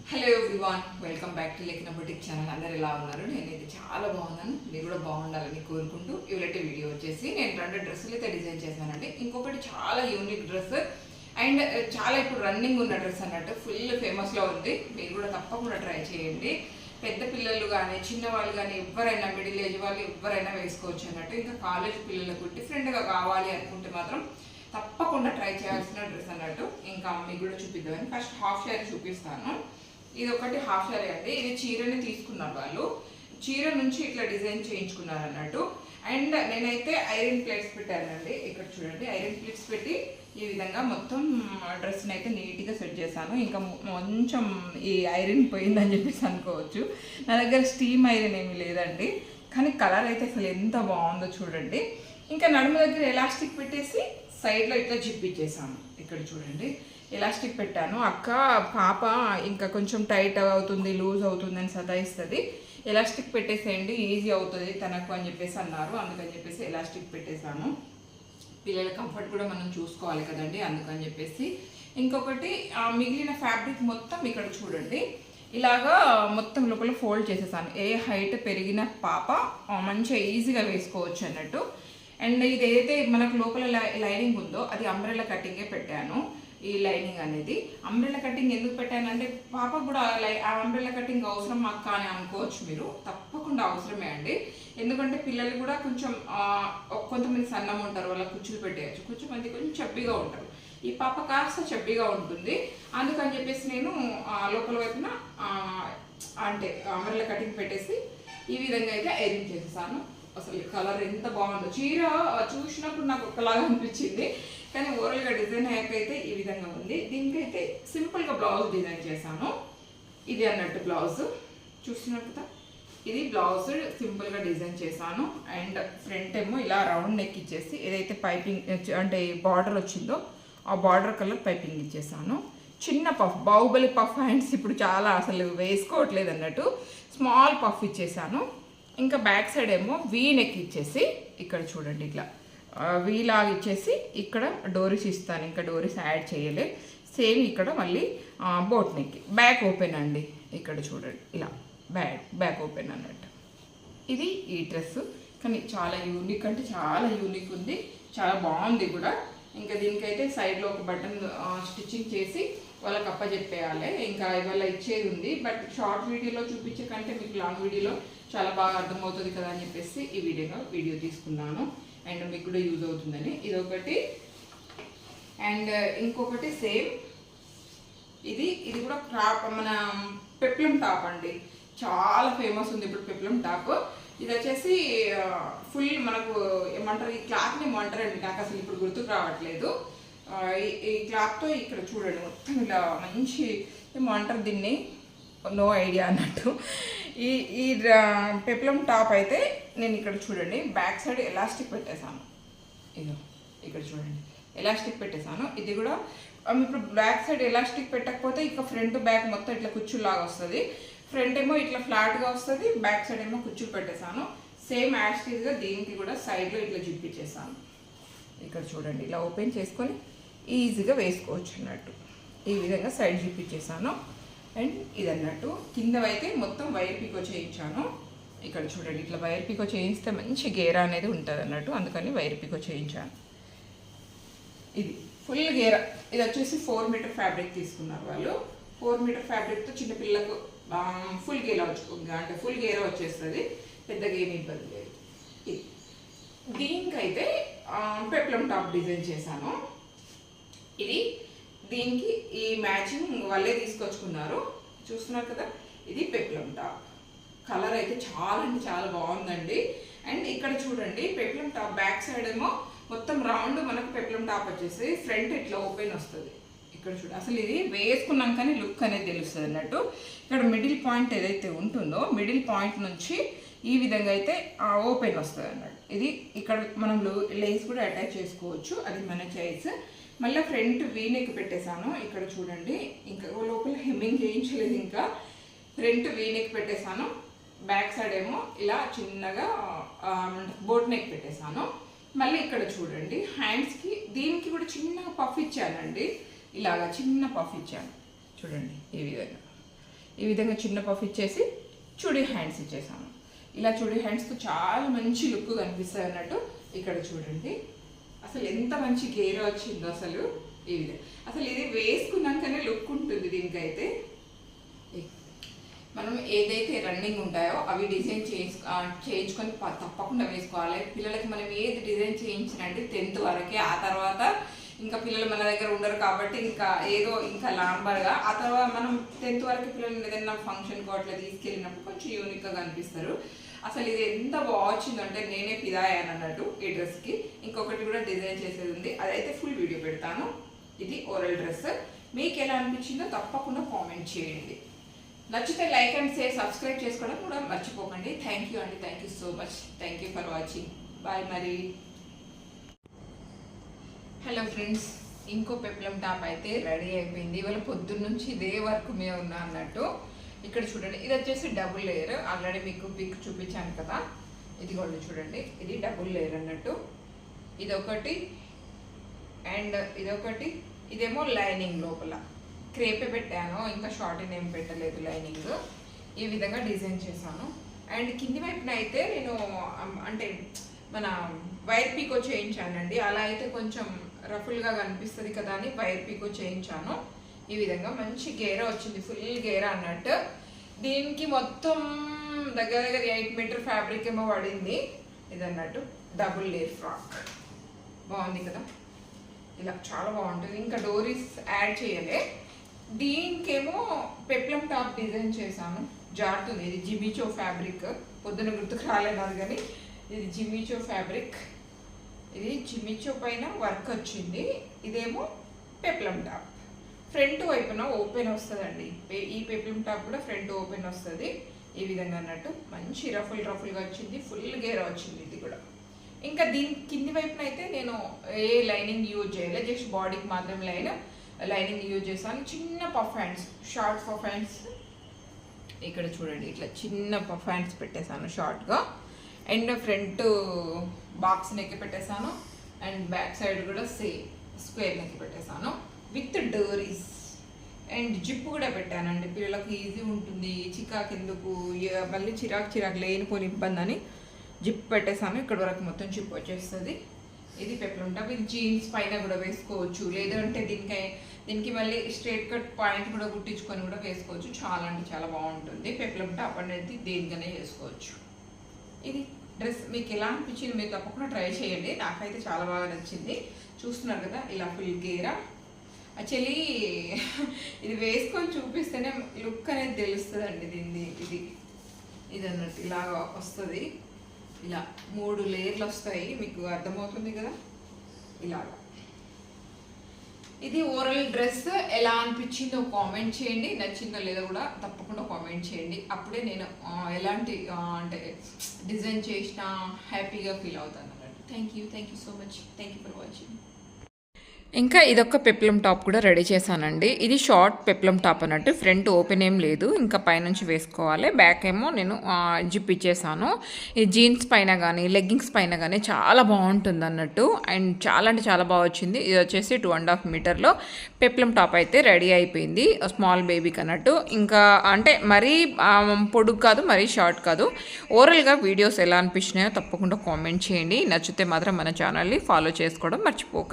Hello everyone, welcome back to లేఖన boutique channel. అందరు ఎలా ఉన్నారు? నేనైతే చాలా బాగున్నాను. మీరు కూడా బాగుండాలని కోరుకుంటూ ఇవాళ వీడియో వచ్చేసి నేను 2 డ్రెస్సులు అయితే డిజైన్ చేశానండి. ఇంకొకటి చాలా యూనిక్ డ్రెస్ అండ్ చాలా ఇప్పుడు రన్నింగ్ ఉన్న డ్రెస్ అన్నట్టు ఫుల్ ఫేమస్లో ఉంది. మీరు కూడా తప్పకుండా ట్రై చేయండి. పెద్ద పిల్లలు కానీ చిన్నవాళ్ళు కానీ ఎవరైనా మిడిల్ ఏజ్ వాళ్ళు ఎవరైనా వేసుకోవచ్చు అన్నట్టు. ఇంకా కాలేజ్ పిల్లలకు డిఫరెంట్గా కావాలి అనుకుంటే మాత్రం తప్పకుండా ట్రై చేయాల్సిన డ్రెస్ అన్నట్టు. ఇంకా మీకు కూడా చూపిద్దామని ఫస్ట్ హాఫ్ శారీ చూపిస్తాను. ఇది ఒకటి హాఫ్ శారీ అండి. ఇది చీరని తీసుకున్నారు వాళ్ళు, చీర నుంచి ఇట్లా డిజైన్ చేయించుకున్నారు అన్నట్టు. అండ్ నేనైతే ఐరన్ ప్లేట్స్ పెట్టానండి. ఇక్కడ చూడండి, ఐరన్ ప్లేట్స్ పెట్టి ఈ విధంగా మొత్తం డ్రెస్ని అయితే నీట్గా సెట్ చేశాను. ఇంకా కొంచెం ఈ ఐరన్ పోయిందని చెప్పేసి అనుకోవచ్చు. నా దగ్గర స్టీమ్ ఐరన్ ఏమీ లేదండి, కానీ కలర్ అయితే అసలు ఎంత బాగుందో చూడండి. ఇంకా నడుము దగ్గర ఎలాస్టిక్ పెట్టేసి సైడ్లో ఇట్లా జిప్ ఇచ్చేసాను. ఇక్కడ చూడండి, ఎలాస్టిక్ పెట్టాను. అక్క పాప ఇంకా కొంచెం టైట్ అవుతుంది, లూజ్ అవుతుంది అని సతాయిస్తుంది, ఎలాస్టిక్ పెట్టేసేయండి ఈజీ అవుతుంది తనకు అని చెప్పేసి అన్నారు. అందుకని చెప్పేసి ఎలాస్టిక్ పెట్టేశాను. పిల్లల కంఫర్ట్ కూడా మనం చూసుకోవాలి కదండి, అందుకని చెప్పేసి. ఇంకొకటి మిగిలిన ఫ్యాబ్రిక్ మొత్తం ఇక్కడ చూడండి ఇలాగా మొత్తం లోపల ఫోల్డ్ చేసేసాను. ఏ హైట్ పెరిగిన పాప మంచిగా ఈజీగా వేసుకోవచ్చు అన్నట్టు. అండ్ ఇది ఏదైతే మనకు లోపల లైనింగ్ ఉందో అది అంబ్రెల్లా కటింగే పెట్టాను. ఈ లైనింగ్ అనేది అంబ్రెల్లా కటింగ్ ఎందుకు పెట్టానంటే పాపకు కూడా ఆ అంబ్రెల్లా కటింగ్ అవసరం అక్క అని అనుకోవచ్చు మీరు. తప్పకుండా అవసరమే అండి. ఎందుకంటే పిల్లలు కూడా కొంచెం కొంతమంది సన్నం ఉంటారు, వాళ్ళ కుచ్చులు పెట్టేయచ్చు, కొంచెం చబ్బిగా ఉంటారు. ఈ పాప కాస్త చబ్బిగా ఉంటుంది. అందుకని చెప్పేసి నేను లోపల వైపున అంటే అంబ్రెల్లా కటింగ్ పెట్టేసి ఈ విధంగా అయితే ఐరన్ చేసేసాను. అసలు కలర్ ఎంత బాగుందో, చీర చూసినప్పుడు నాకు ఒకలాగా అనిపించింది, కానీ ఓవరాల్గా డిజైన్ అయ్యాకైతే ఈ విధంగా ఉంది. దీనికైతే సింపుల్గా బ్లౌజ్ డిజైన్ చేశాను. ఇది అన్నట్టు బ్లౌజ్ చూస్తున్నారు కదా, ఇది బ్లౌజ్ సింపుల్గా డిజైన్ చేశాను. అండ్ ఫ్రంట్ ఏమో ఇలా రౌండ్ నెక్ ఇచ్చేసి ఏదైతే పైపింగ్ అంటే బార్డర్ వచ్చిందో ఆ బార్డర్ కలర్ పైపింగ్ ఇచ్చేసాను. చిన్న పఫ్, బాహుబలి పఫ్ హ్యాండ్స్ ఇప్పుడు చాలా అసలు వేసుకోవట్లేదు అన్నట్టు స్మాల్ పఫ్ ఇచ్చేసాను. ఇంకా బ్యాక్ సైడ్ ఏమో వీ నెక్ ఇచ్చేసి ఇక్కడ చూడండి ఇట్లా వీ లాగా ఇచ్చేసి ఇక్కడ డోరీస్ ఇస్తాను. ఇంకా డోరీస్ యాడ్ చేయలే. సేమ్ ఇక్కడ మళ్ళీ బోట్ నెక్, బ్యాక్ ఓపెన్ అండి. ఇక్కడ చూడండి ఇలా బ్యాక్ ఓపెన్ అన్నట్టు. ఇది ఈ డ్రెస్, కానీ చాలా యూనిక్ అంటే చాలా యూనిక్ ఉంది, చాలా బాగుంది కూడా. ఇంకా దీనికైతే సైడ్లో ఒక బటన్ స్టిచ్చింగ్ చేసి వాళ్ళకి అప్పచెప్పేయాలి. ఇంకా ఇవాళ ఇచ్చేది ఉంది, బట్ షార్ట్ వీడియోలో చూపించే కంటే మీకు లాంగ్ వీడియోలో చాలా బాగా అర్థమవుతుంది కదా అని చెప్పేసి ఈ వీడియో తీసుకున్నాను. అండ్ మీకు కూడా యూజ్ అవుతుందని ఇదొకటి. అండ్ ఇంకొకటి సేమ్ ఇది కూడా టాప్, మన పెప్లం టాప్ అండి. చాలా ఫేమస్ ఉంది ఇప్పుడు పెప్లం టాప్. ఇది వచ్చేసి ఫుల్ మనకు ఏమంటారు, ఈ క్లాత్ని ఏమంటారండి, నాకు అసలు ఇప్పుడు గుర్తుకు రావట్లేదు. ఈ క్లాత్తో ఇక్కడ చూడండి మొత్తం ఇలా మంచి ఏమంటారు దీన్ని, నో ఐడియా అన్నట్టు. ఈ పెప్లం టాప్ అయితే నేను ఇక్కడ చూడండి బ్యాక్ సైడ్ ఎలాస్టిక్ పెట్టేశాను. ఇదో ఇక్కడ చూడండి ఎలాస్టిక్ పెట్టేశాను. ఇది కూడా ఇప్పుడు బ్యాక్ సైడ్ ఎలాస్టిక్ పెట్టకపోతే ఇక ఫ్రంట్ బ్యాక్ మొత్తం ఇట్లా కుచ్చులాగా వస్తుంది. ఫ్రంట్ ఏమో ఇట్లా ఫ్లాట్గా వస్తుంది, బ్యాక్ సైడ్ ఏమో కుచ్చులు పెట్టేశాను. సేమ్ యాస్టీజ్గా దీనికి కూడా సైడ్లో ఇట్లా జిప్పిచ్చేసాను. ఇక్కడ చూడండి ఇలా ఓపెన్ చేసుకొని ఈజీగా వేసుకోవచ్చు అన్నట్టు. ఈ విధంగా సైడ్ జిప్పిచ్చేసాను. అండ్ ఇది అన్నట్టు కింద అయితే మొత్తం వైర్ పీకో చేయించాను. ఇక్కడ చూడండి ఇట్లా వైర్ పీకో చేయిస్తే మంచి గేరా అనేది ఉంటుంది అన్నట్టు, అందుకని వైర్ పీకో చేయించాను. ఇది ఫుల్ గేరా. ఇది వచ్చేసి 4 మీటర్ ఫ్యాబ్రిక్ తీసుకున్నారు వాళ్ళు. 4 మీటర్ ఫ్యాబ్రిక్తో చిన్నపిల్లలకు ఫుల్ గేరా అంటే ఫుల్ గేరా వచ్చేస్తుంది, పెద్దగా ఏమి ఇబ్బంది లేదు. ఇది దీనికైతే పెప్లం టాప్ డిజైన్ చేశాను. ఇది దీనికి ఈ మ్యాచింగ్ వాళ్ళే తీసుకొచ్చుకున్నారు, చూస్తున్నారు కదా. ఇది పెప్లం టాప్. కలర్ అయితే చాలా అంటే చాలా బాగుందండి. అండ్ ఇక్కడ చూడండి పెప్లం టాప్ బ్యాక్ సైడ్ ఏమో మొత్తం రౌండ్ మనకు పెప్లం టాప్ వచ్చేసి ఫ్రంట్ ఇట్లా ఓపెన్ వస్తుంది. ఇక్కడ చూడండి అసలు ఇది వేసుకున్నాకనే లుక్ అనేది తెలుస్తుంది అన్నట్టు. ఇక్కడ మిడిల్ పాయింట్ ఏదైతే ఉంటుందో మిడిల్ పాయింట్ నుంచి ఈ విధంగా అయితే ఓపెన్ వస్తుంది అన్నట్టు. ఇది ఇక్కడ మనం లేస్ కూడా అటాచ్ చేసుకోవచ్చు, అది మన చాయిస్. మళ్ళీ ఫ్రంట్ వీనెక్ పెట్టేశాను. ఇక్కడ చూడండి ఇంకా లోపల హెమ్మింగ్ చేయించలేదు, ఇంకా ఫ్రంట్ వీనెక్ పెట్టేశాను. బ్యాక్ సైడ్ ఏమో ఇలా చిన్నగా బోట్ నెక్ పెట్టేశాను. మళ్ళీ ఇక్కడ చూడండి హ్యాండ్స్కి దీనికి కూడా చిన్న పఫ్ ఇచ్చానండి. ఇలాగా చిన్న పఫ్ ఇచ్చాను చూడండి ఈ విధంగా. ఈ విధంగా చిన్న పఫ్ ఇచ్చేసి చుడీ హ్యాండ్స్ ఇచ్చేసాను. ఇలా చుడీ హ్యాండ్స్తో చాలా మంచి లుక్ కనిపిస్తాయి అన్నట్టు. ఇక్కడ చూడండి అసలు ఎంత మంచి గేర్ వచ్చిందో అసలు. ఈ విధంగా అసలు ఇది వేసుకున్నాకనే లుక్ ఉంటుంది దీనికైతే. మనం ఏదైతే రన్నింగ్ ఉంటాయో అవి డిజైన్ చేయించుకొని తప్పకుండా వేసుకోవాలి. పిల్లలకి మనం ఏది డిజైన్ చేయించినండి 10th వరకే. ఆ తర్వాత ఇంకా పిల్లలు మన దగ్గర ఉండరు కాబట్టి ఇంకా ఏదో ఇంకా లాంబర్గా ఆ తర్వాత మనం 10th వరకు పిల్లలు ఏదైనా ఫంక్షన్కి అట్లా తీసుకెళ్ళినప్పుడు కొంచెం యూనిక్గా కనిపిస్తారు. అసలు ఇది ఎంత బాగుందంటే నేనే ఫిదా అయ్యాను అన్నట్టు ఈ డ్రెస్కి. ఇంకొకటి కూడా డిజైన్ చేసేది ఉంది, అదైతే ఫుల్ వీడియో పెడతాను. ఇది ఓరల్ డ్రెస్. మీకు ఎలా అనిపించిందో తప్పకుండా కామెంట్ చేయండి. నచ్చితే లైక్ అండ్ షేర్, సబ్స్క్రైబ్ చేసుకోవడం కూడా మర్చిపోకండి. థ్యాంక్ యూ అండి, thank you so much, thank you for watching. Bye మరి. హలో ఫ్రెండ్స్, ఇంకో పెప్లం టాప్ అయితే రెడీ అయిపోయింది. ఇవాళ పొద్దున్న నుంచి ఇదే వర్క్ మీద ఉన్నా అన్నట్టు. ఇక్కడ చూడండి, ఇది వచ్చేసి డబుల్ లేయర్. ఆల్రెడీ మీకు పిక్ చూపించాను కదా, ఇది కూడా చూడండి, ఇది డబుల్ లేయర్ అన్నట్టు. ఇదొకటి అండ్ ఇదొకటి. ఇదేమో లైనింగ్ లోపల క్రేపే పెట్టాను, ఇంకా షార్ట్ ఏం పెట్టలేదు, లైనింగ్. ఈ విధంగా డిజైన్ చేశాను. అండ్ కింది వైపున అయితే నేను అంటే మన వైర్ పీకో చేయించానండి. అలా అయితే కొంచెం రఫుల్గా కనిపిస్తుంది కదా అని వైర్ పీకో చేయించాను. ఈ విధంగా మంచి గేరా వచ్చింది, ఫుల్ గేరా అన్నట్టు. దీనికి మొత్తం దగ్గర దగ్గర 8 మీటర్ ఫ్యాబ్రిక్ ఏమో పడింది. ఇది అన్నట్టు డబుల్ లేయర్ ఫ్రాక్. బాగుంది కదా, ఇలా చాలా బాగుంటుంది. ఇంకా డోరీస్ యాడ్ చేయలే. దీనికేమో పెప్లం టాప్ డిజైన్ చేశాను, జారుతుంది. ఇది జిమిచో ఫ్యాబ్రిక్, పొద్దున గుర్తుకు రాలేదు కానీ ఇది జిమిచో ఫ్యాబ్రిక్. ఇది జిమిచో పైన వర్క్ వచ్చింది. ఇదేమో పెప్లం టాప్. ఫ్రంట్ వైపున ఓపెన్ వస్తుందండి. ఈ పెప్లం టాప్ కూడా ఫ్రంట్ ఓపెన్ వస్తుంది. ఈ విధంగా అన్నట్టు మంచి రఫుల్గా వచ్చింది, ఫుల్ గేర్ వచ్చింది ఇది కూడా. ఇంకా దీని కింది వైపున అయితే నేను ఏ లైనింగ్ యూజ్ చేయలేదు, జస్ట్ బాడీకి మాత్రం లైనింగ్ యూజ్ చేశాను. చిన్న puff hands, short puff hands. ఇక్కడ చూడండి, ఇట్లా చిన్న పఫ్ హ్యాండ్స్ పెట్టేశాను షార్ట్గా. అండ్ ఫ్రంట్ బాక్స్ నెక్కి పెట్టేశాను. అండ్ బ్యాక్ సైడ్ కూడా సేమ్ స్క్వేర్ నెక్కి పెట్టేశాను విత్ డోరీస్. అండ్ జిప్ కూడా పెట్టానండి, పిల్లలకు ఈజీ ఉంటుంది. చికాకు ఎందుకు, మళ్ళీ చిరాకు లేనిపోని ఇబ్బంది అని జిప్ పెట్టేసాను. ఇక్కడ వరకు మొత్తం జిప్ వచ్చేస్తుంది. ఇది పెప్లం టాప్. ఇది జీన్స్ పైన కూడా వేసుకోవచ్చు, లేదంటే దీనికి మళ్ళీ స్ట్రైట్ కట్ పాయింట్ కూడా కుట్టించుకొని కూడా వేసుకోవచ్చు. చాలా అంటే చాలా బాగుంటుంది. పెప్లం టాప్ అనేది దేనికనే వేసుకోవచ్చు. ఇది డ్రెస్ మీకు ఎలా అనిపించింది మీరు తప్పకుండా ట్రై చేయండి. నాకైతే చాలా బాగా నచ్చింది. చూస్తున్నారు కదా, ఇలా ఫుల్ గేరా. యాక్చువల్లీ ఇది వేసుకొని చూపిస్తేనే లుక్ అనేది తెలుస్తుందండి దీన్ని. ఇది అన్నట్టు ఇలాగా వస్తుంది. ఇలా 3 లేయర్లు వస్తాయి, మీకు అర్థమవుతుంది కదా. ఇలాగా ఇది ఓరల్ డ్రెస్ ఎలా అనిపించిందో కామెంట్ చేయండి. నచ్చిందో లేదో కూడా తప్పకుండా కామెంట్ చేయండి. అప్పుడే నేను ఎలాంటి అంటే డిజైన్ చేసినా హ్యాపీగా ఫీల్ అవుతాను అన్నట్టు. Thank you so much, thank you for watching. ఇంకా ఇదొక పెప్లం టాప్ కూడా రెడీ చేశానండి. ఇది షార్ట్ పెప్లం టాప్ అన్నట్టు, ఫ్రంట్ ఓపెన్ ఏం లేదు, ఇంకా పైనుంచి వేసుకోవాలి. బ్యాక్ ఏమో నేను జిప్ ఇచ్చేసాను. ఇది జీన్స్ పైన కానీ లెగ్గింగ్స్ పైన కానీ చాలా బాగుంటుంది అన్నట్టు. అండ్ చాలా అంటే చాలా బాగా వచ్చింది. ఇది వచ్చేసి 2.5 మీటర్లో పెప్లం టాప్ అయితే రెడీ అయిపోయింది, స్మాల్ బేబీకి అన్నట్టు. ఇంకా అంటే మరీ పొడుగు కాదు, మరీ షార్ట్ కాదు. ఓవరాల్గా వీడియోస్ ఎలా అనిపించినాయో తప్పకుండా కామెంట్ చేయండి. నచ్చితే మాత్రం మన ఛానల్ని ఫాలో చేసుకోవడం మర్చిపోకండి.